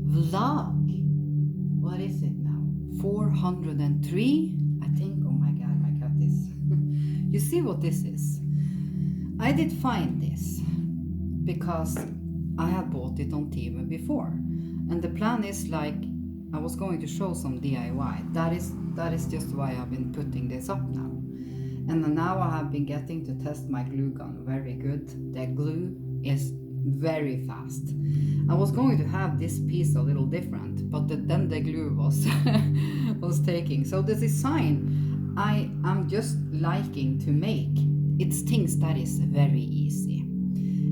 vlog. What is it now? 403, I think. Oh my god, my cat is. You see what this is? I did find this because I had bought it on Temu before, and the plan is like I was going to show some DIY. That is just why I've been putting this up now. And now I have been getting to test my glue gun very good. The glue is very fast. I was going to have this piece a little different, but then the glue was was taking. So the design I am just liking to make. It's things that is very easy.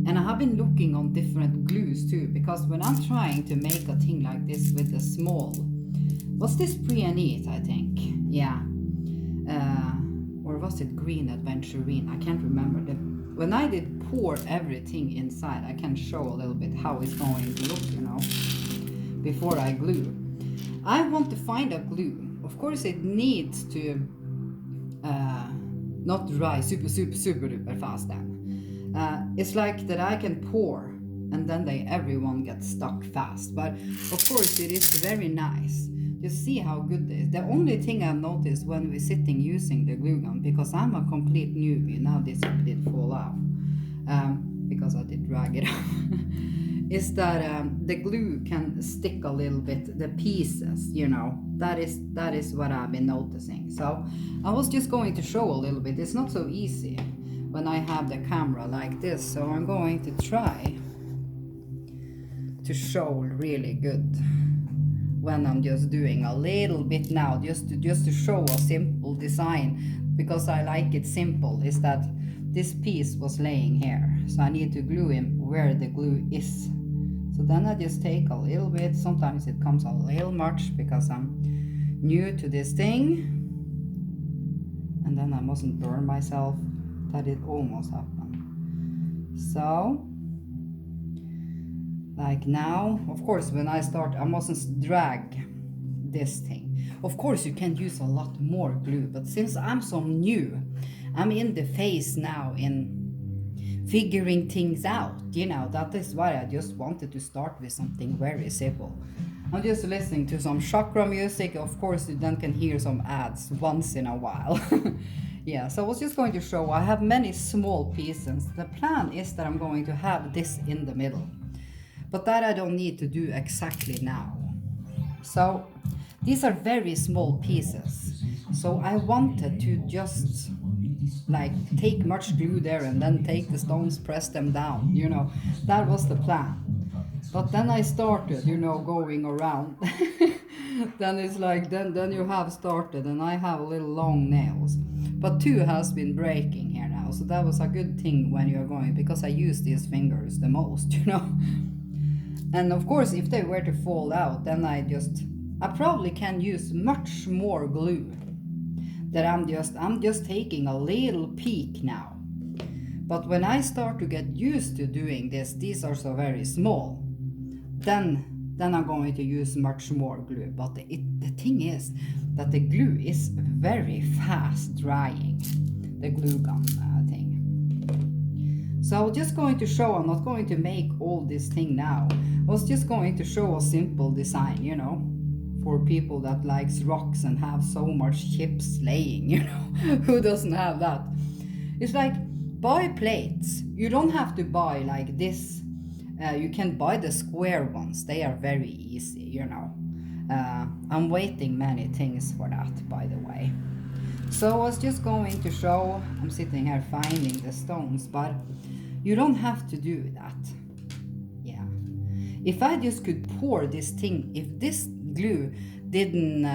And I have been looking on different glues too, because when I'm trying to make a thing like this with a small, what's this Pre-Anit, I think? Yeah. Or was it Green Adventurine? I can't remember. When I did pour everything inside, I can show a little bit how it's going to look, you know, before I glue. I want to find a glue. Of course, it needs to not dry super duper fast then. It's like that I can pour and then everyone gets stuck fast. But of course, it is very nice. You see how good it is. The only thing I've noticed when we're sitting using the glue gun, because I'm a complete newbie, now this did fall off, because I did drag it off, is that the glue can stick a little bit, the pieces, you know. That is what I've been noticing. So I was just going to show a little bit. It's not so easy when I have the camera like this, so I'm going to try to show really good when I'm just doing a little bit now, just to show a simple design, because I like it simple. Is that this piece was laying here, so I need to glue in where the glue is. So then I just take a little bit. Sometimes it comes a little much because I'm new to this thing, and then I mustn't burn myself. That it almost happened. So like now, of course, when I start, I mustn't drag this thing. Of course, you can use a lot more glue, but since I'm so new, I'm in the phase now in figuring things out, you know. That is why I just wanted to start with something very simple. I'm just listening to some chakra music. Of course, you then can hear some ads once in a while. Yeah, so I was just going to show, I have many small pieces. The plan is that I'm going to have this in the middle, but that I don't need to do exactly now. So these are very small pieces. So I wanted to just like take much glue there and then take the stones, press them down, you know. That was the plan. But then I started, you know, going around. Then it's like, then you have started, and I have little long nails. But two has been breaking here now, so that was a good thing when you're going, because I use these fingers the most, you know. And of course, if they were to fall out, then I probably can use much more glue. That I'm just taking a little peek now. But when I start to get used to doing this, these are so very small, then I'm going to use much more glue. But the thing is that the glue is very fast drying, the glue gun thing. So just going to show, I'm not going to make all this thing now. I was just going to show a simple design, you know, for people that likes rocks and have so much chips laying, you know. Who doesn't have that? It's like, buy plates. You don't have to buy like this. You can buy the square ones. They are very easy, you know. I'm waiting many things for that, by the way. So I was just going to show, I'm sitting here finding the stones, but you don't have to do that. Yeah. If I just could pour this thing, if this glue didn't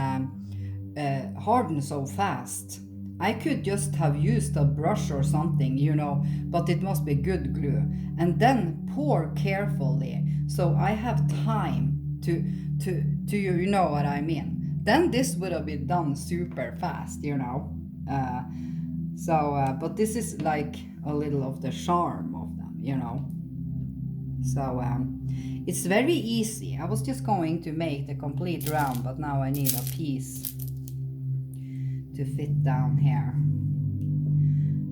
harden so fast, I could just have used a brush or something, you know, but it must be good glue. And then pour carefully, so I have time to you know what I mean. Then this would have been done super fast, you know. But this is like a little of the charm of them, you know. So it's very easy. I was just going to make the complete round, but now I need a piece to fit down here.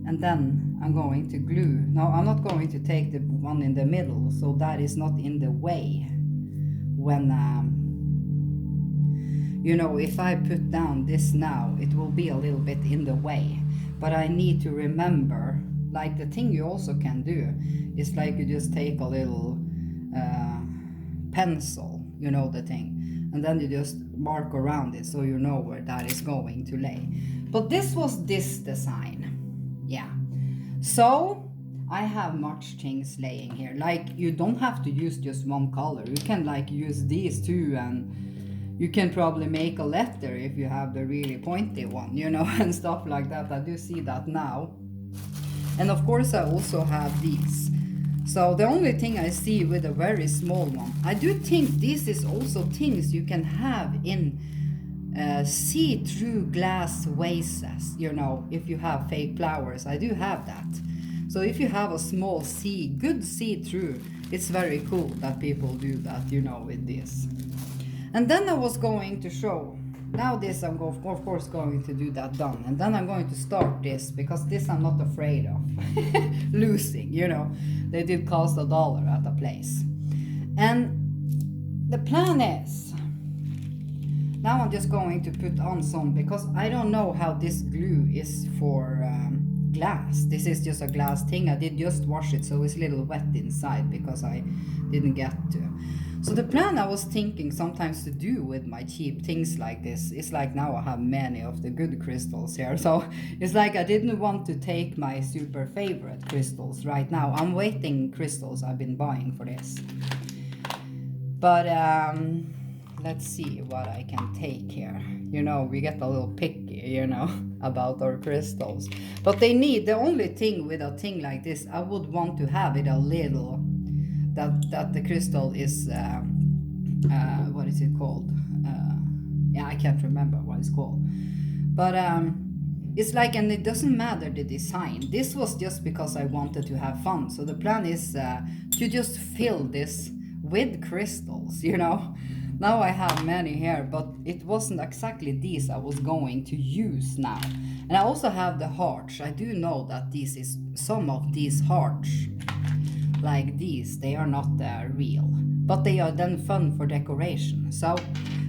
And then I'm going to glue. No, I'm not going to take the one in the middle, so that is not in the way when you know, if I put down this now, it will be a little bit in the way. But I need to remember, like the thing you also can do is like you just take a little pencil, you know the thing, and then you just mark around it so you know where that is going to lay. But this was this design. Yeah. So I have much things laying here. Like you don't have to use just one color. You can like use these two, and you can probably make a letter if you have the really pointy one, you know, and stuff like that. I do see that now. And of course I also have these. So the only thing I see with a very small one, I do think this is also things you can have in see-through glass vases, you know, if you have fake flowers. I do have that. So if you have a small good see-through, it's very cool that people do that, you know, with this. And then I was going to show, now this I'm of course going to do that done, and then I'm going to start this, because this I'm not afraid of losing, you know. They did cost $1 at a place. And the plan is, now I'm just going to put on some, because I don't know how this glue is for glass. This is just a glass thing. I did just wash it, so it's a little wet inside because I didn't get to. So the plan I was thinking sometimes to do with my cheap things like this is like, now I have many of the good crystals here. So it's like I didn't want to take my super favorite crystals right now. I'm waiting crystals I've been buying for this. But let's see what I can take here. You know, we get a little picky, you know, about our crystals. But they need, the only thing with a thing like this, I would want to have it a little, that the crystal is, what is it called? Yeah, I can't remember what it's called. But it's like, and it doesn't matter the design. This was just because I wanted to have fun. So the plan is to just fill this with crystals, you know. Now I have many here, but it wasn't exactly these I was going to use now. And I also have the hearts. I do know that this is some of these hearts, like these, they are not real, but they are then fun for decoration. So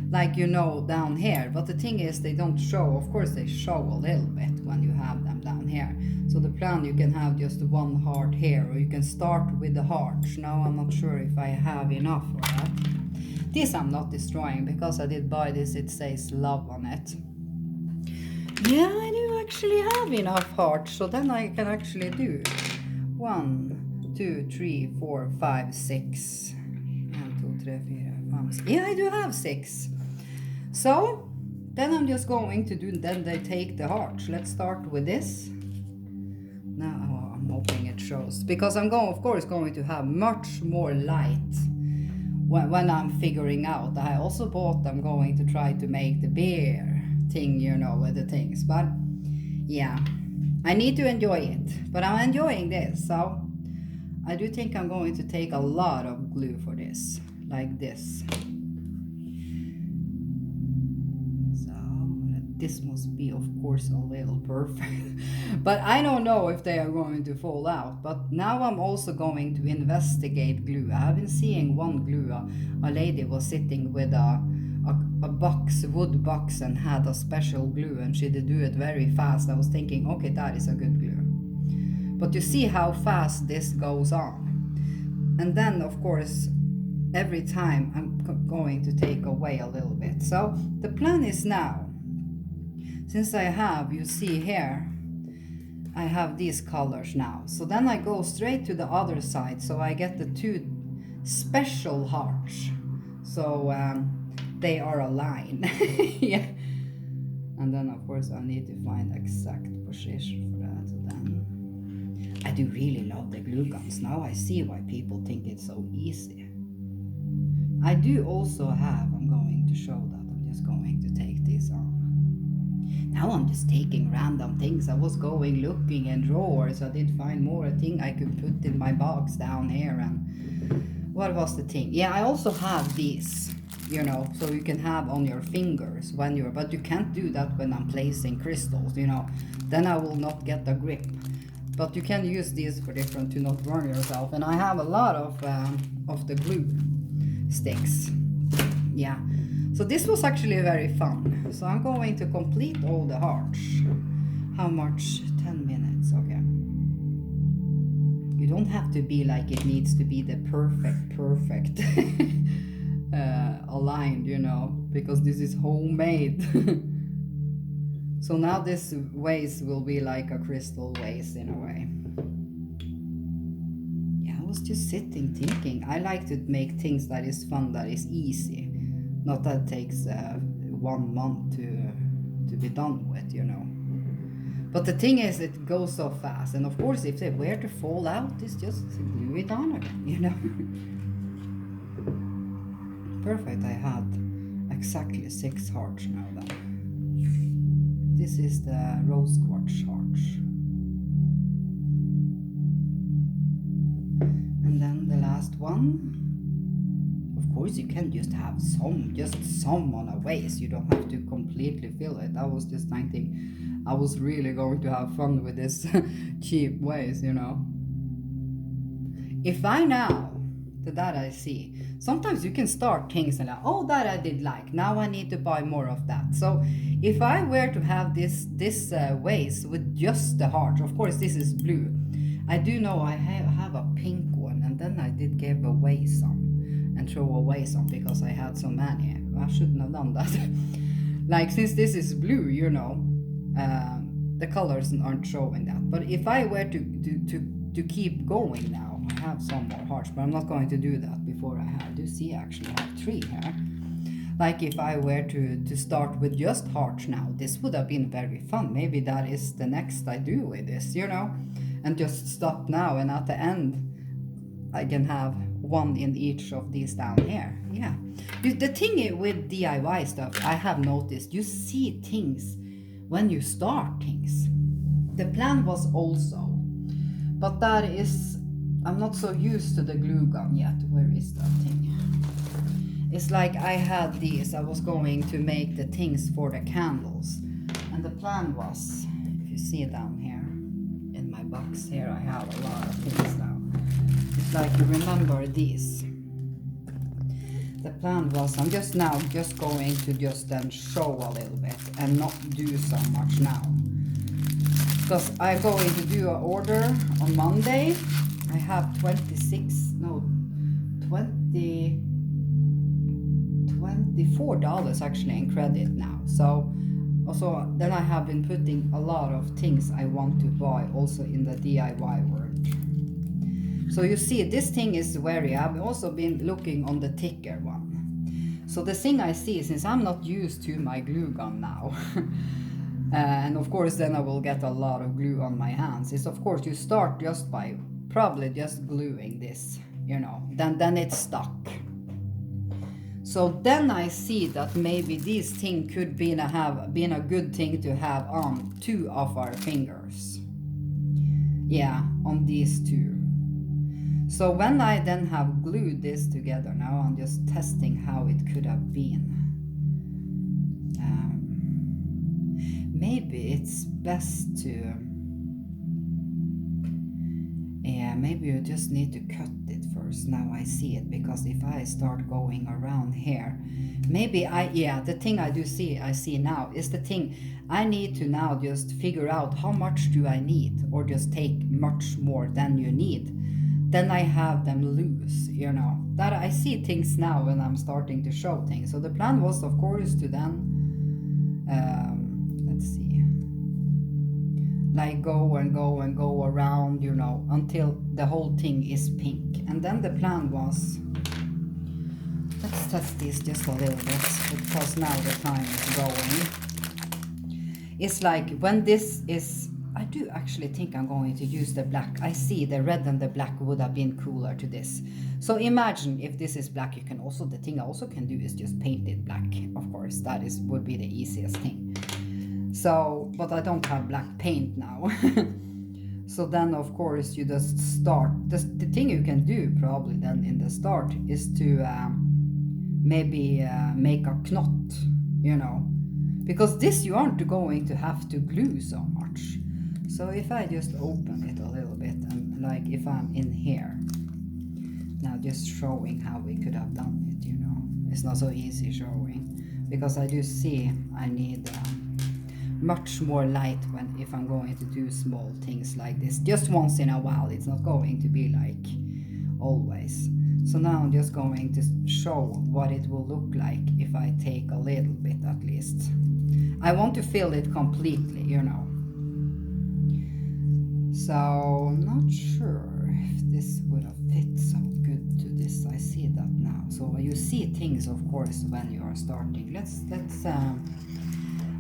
like, you know, down here, but the thing is they don't show. Of course they show a little bit when you have them down here. So the plan, you can have just one heart here, or you can start with the hearts. Now I'm not sure if I have enough for that. This I'm not destroying because I did buy this, it says love on it. Yeah, I do actually have enough hearts, so then I can actually do 1, 2, 3, 4, 5, 6. 1, 2, 3, 4, 5, 6. Yeah, I do have 6. So then I'm just going to do, then they take the hearts. Let's start with this. Now I'm hoping it shows, because I'm going, of course, going to have much more light when I'm figuring out. I also bought, I'm going to try to make the beer thing, you know, with the things. But yeah, I need to enjoy it, but I'm enjoying this. So I do think I'm going to take a lot of glue for this, like this. So this must be, of course, a little perfect. But I don't know if they are going to fall out. But now I'm also going to investigate glue. I have been seeing one glue. A lady was sitting with a box, wood box, and had a special glue, and she did do it very fast. I was thinking, okay, that is a good glue. But you see how fast this goes on. And then, of course, every time I'm going to take away a little bit. So the plan is now, since I have, you see here, I have these colors now. So then I go straight to the other side, so I get the 2 special hearts. So they are aligned. Yeah. And then, of course, I need to find exact position for that. So then, I do really love the glue guns. Now I see why people think it's so easy. I do also have, I'm going to show that. I'm just going to take this off. Now I'm just taking random things. I was going looking in drawers. I did find more thing I could put in my box down here. And what was the thing? Yeah, I also have these, you know, so you can have on your fingers when you're, but you can't do that when I'm placing crystals, you know, then I will not get the grip. But you can use these for different, to not burn yourself. And I have a lot of the glue sticks Yeah, so this was actually very fun. So I'm going to complete all the hearts. How much? 10 minutes, okay. You don't have to be like it needs to be the perfect aligned, you know, because this is homemade. So now this vase will be like a crystal vase in a way. Yeah, I was just sitting thinking. I like to make things that is fun, that is easy. Not that takes 1 month to be done with, you know. But the thing is, it goes so fast. And of course, if they were to fall out, it's just glue it on again, you know. Perfect, I had exactly 6 hearts now then. This is the rose quartz hearts. And then the last one. Of course, you can just have some on a vase. You don't have to completely fill it. I was just thinking I was really going to have fun with this cheap vase, you know. If I now, that I see, sometimes you can start things and like, oh, that I did like, now I need to buy more of that. So if I were to have this vase with just the heart, of course this is blue. I do know I have a pink one, and then I did give away some and throw away some because I had so many. I shouldn't have done that. Like, since this is blue, you know, the colors aren't showing that. But if I were to keep going now, I have some more hearts, but I'm not going to do that before I have. Do you see, actually I have 3 here. Like, if I were to start with just hearts now, this would have been very fun. Maybe that is the next I do with this, you know, and just stop now, and at the end I can have 1 in each of these down here. Yeah, the thing with DIY stuff, I have noticed, you see things when you start things. The plan was also, but that is, I'm not so used to the glue gun yet. Where is that thing? It's like I had these, I was going to make the things for the candles, and the plan was, if you see down here in my box here, I have a lot of things now. It's like, you remember these. The plan was, I'm just going to just then show a little bit and not do so much now, because I'm going to do an order on Monday. I have $24 actually in credit now. So also then I have been putting a lot of things I want to buy also in the DIY world. So you see, this thing is very, I've also been looking on the thicker one. So the thing I see, since I'm not used to my glue gun now, and of course then I will get a lot of glue on my hands, is of course you start just by probably just gluing this, you know, then it's stuck. So then I see that maybe this thing could been a good thing to have on 2 of our fingers. Yeah, on these 2. So when I then have glued this together, now I'm just testing how it could have been. Maybe it's best to, yeah, maybe you just need to cut it first. Now I see it, because if I start going around here, maybe the thing I see now is the thing I need to now just figure out how much do I need, or just take much more than you need. Then I have them loose, you know. That I see things now when I'm starting to show things. So the plan was, of course, to then, let's see, like go and go around, you know, until the whole thing is pink. And then the plan was, let's test this just a little bit, because now the time is going. It's like when this is, I do actually think I'm going to use the black. I see the red and the black would have been cooler to this. So imagine if this is black, you can also, the thing I also can do is just paint it black. Of course, that would be the easiest thing. So, but I don't have black paint now. So then of course you just start, the thing you can do probably then in the start is to maybe make a knot, you know, because this you aren't going to have to glue so much. So if I just open it a little bit, and like if I'm in here, now just showing how we could have done it, you know. It's not so easy showing, because I do see I need much more light when if I'm going to do small things like this. Just once in a while, it's not going to be like always. So now I'm just going to show what it will look like if I take a little bit at least. I want to fill it completely, you know. So I'm not sure if this would have fit so good to this. I see that now. So you see things, of course, when you are starting. Let's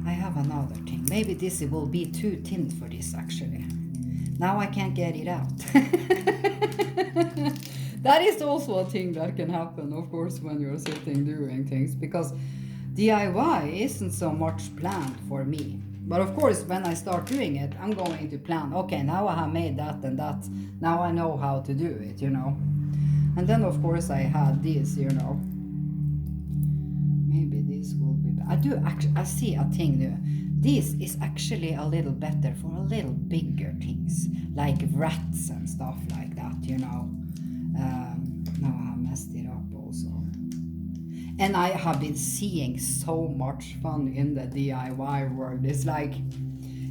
I have another thing. Maybe this will be too thin for this actually. Now I can't get it out. That is also a thing that can happen, of course, when you're sitting doing things, because DIY isn't so much planned for me. But of course, when I start doing it, I'm going to plan, okay, now I have made that and that. Now I know how to do it, you know. And then, of course, I had this, you know. Maybe this will be better. I see a thing new. This is actually a little better for a little bigger things, like rats and stuff like that, you know. Now I have messed it up also. And I have been seeing so much fun in the DIY world. It's like,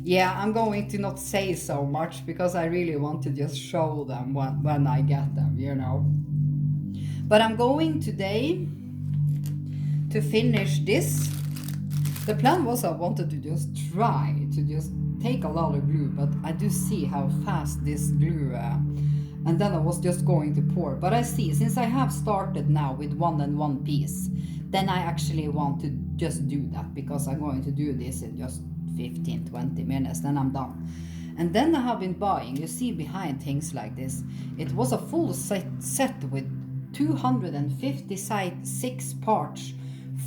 yeah, I'm going to not say so much because I really want to just show them when I get them, you know. But I'm going today to finish this. The plan was I wanted to just try to just take a lot of glue, but I do see how fast this glue and then I was just going to pour. But I see, since I have started now with 1 and 1 piece, then I actually want to just do that, because I'm going to do this in just 15-20 minutes, then I'm done. And then I have been buying, you see behind things like this, it was a full set with 256 parts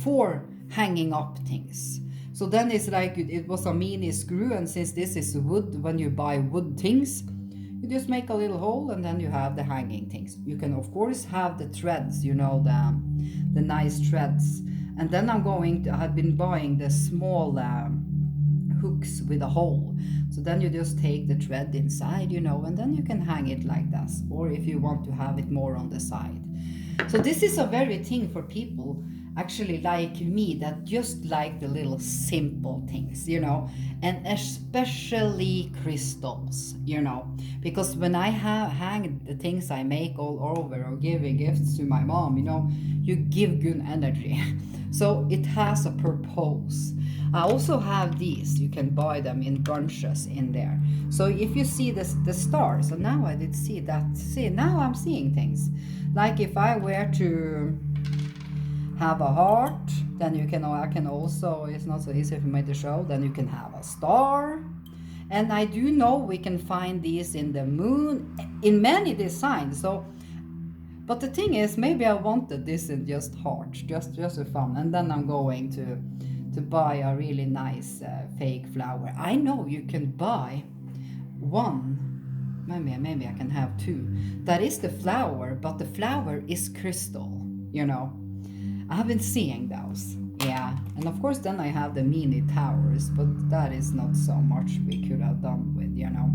for hanging up things. So then it's like it was a mini screw, and since this is wood, when you buy wood things, you just make a little hole and then you have the hanging things. You can of course have the threads, you know, the nice threads. And then I've been buying the small hooks with a hole. So then you just take the thread inside, you know, and then you can hang it like this. Or if you want to have it more on the side. So this is a very thing for people actually like me that just like the little simple things, you know, and especially crystals, you know, because when I have hang the things I make all over or giving gifts to my mom, you know, you give good energy. So it has a purpose. I also have these, you can buy them in bunches in there. So if you see the stars, so now I did see that, see now I'm seeing things. Like if I were to have a heart, then you can, I can also, it's not so easy for me to show, then you can have a star. And I do know we can find these in the moon, in many designs. So, but the thing is, maybe I wanted this in just hearts, just for fun. And then I'm going to buy a really nice fake flower. I know you can buy one, maybe I can have 2. That is the flower, but the flower is crystal, you know. I have been seeing those, yeah. And of course then I have the mini towers, but that is not so much we could have done with, you know.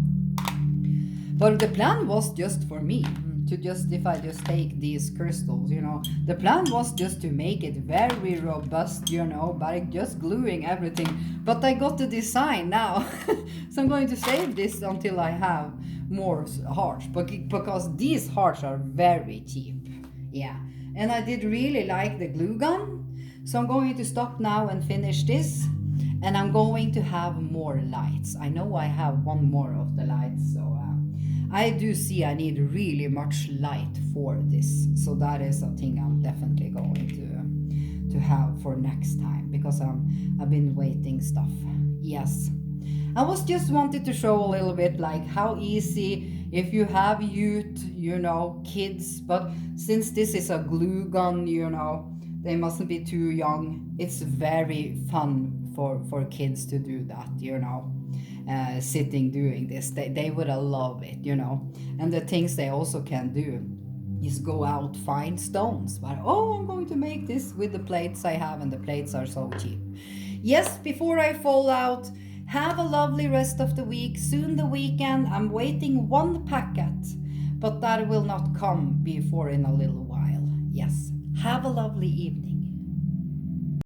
But the plan was just for me to just, if I just take these crystals, you know, the plan was just to make it very robust, you know, by just gluing everything. But I got the design now, so I'm going to save this until I have more hearts, because these hearts are very cheap, yeah. And I did really like the glue gun, so I'm going to stop now and finish this, and I'm going to have more lights. I know I have one more of the lights, so I do see I need really much light for this, so that is a thing I'm definitely going to have for next time, because I've been waiting stuff. Yes, I was just wanted to show a little bit like how easy if you have youth, you know, kids, but since this is a glue gun, you know, they mustn't be too young. It's very fun for kids to do that, you know, sitting doing this. They would love it, you know. And the things they also can do is go out, find stones. But oh, I'm going to make this with the plates I have, and the plates are so cheap. Yes, before I fall out, have a lovely rest of the week. Soon the weekend. I'm waiting 1 packet, but that will not come before in a little while. Yes, have a lovely evening.